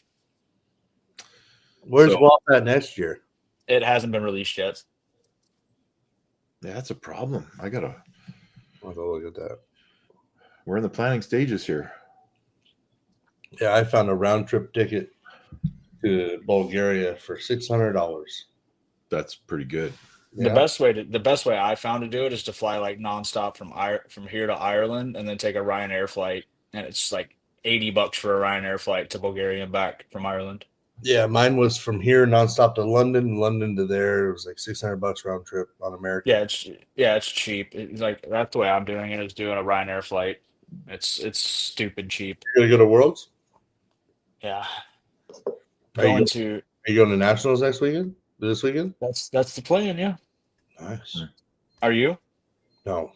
Where's WAF at next year? It hasn't been released yet. Yeah, that's a problem. I'll look at that. We're in the planning stages here. Yeah, I found a round trip ticket to Bulgaria for $600. That's pretty good. Yeah. The best way I found to do it is to fly like nonstop from here to Ireland, and then take a Ryanair flight and it's like $80 for a Ryanair flight to Bulgaria and back from Ireland. Yeah, mine was from here nonstop to London, London to there. It was like $600 round trip on American. Yeah, it's cheap. It's like that's the way I'm doing it, is doing a Ryanair flight. It's stupid cheap. You're gonna go to Worlds? Yeah. Are you to going to Nationals next weekend? This weekend? That's the plan, yeah. Nice. Are you? No.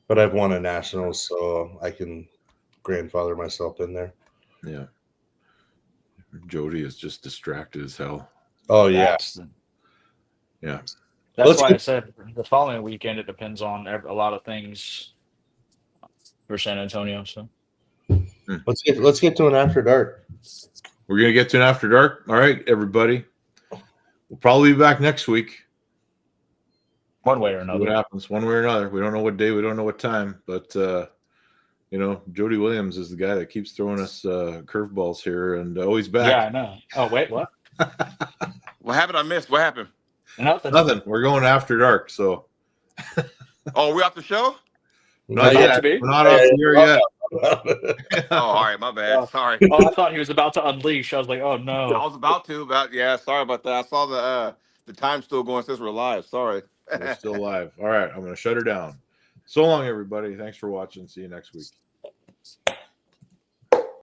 But I've won a Nationals, so I can grandfather myself in there. Yeah. Jody is just distracted as hell. Oh, yeah. Yeah. That's why I said the following weekend it depends on a lot of things for San Antonio. So let's get to an after dark. We're gonna get to an after dark. All right, everybody. We'll probably be back next week. One way or another. What happens? One way or another. We don't know what day. We don't know what time. But Jody Williams is the guy that keeps throwing us curveballs here, and he's back. Yeah, I know. Oh wait, what? What happened? I missed. What happened? Nothing. We're going after dark. So. Oh, we off the show? Not yet. We're not off the air yet. Oh, all right. My bad. Sorry. Oh, I thought he was about to unleash. I was like, oh no. I was about to, sorry about that. I saw the time still going since we're live. Sorry. We're still live. All right. I'm going to shut her down. So long, everybody. Thanks for watching. See you next week.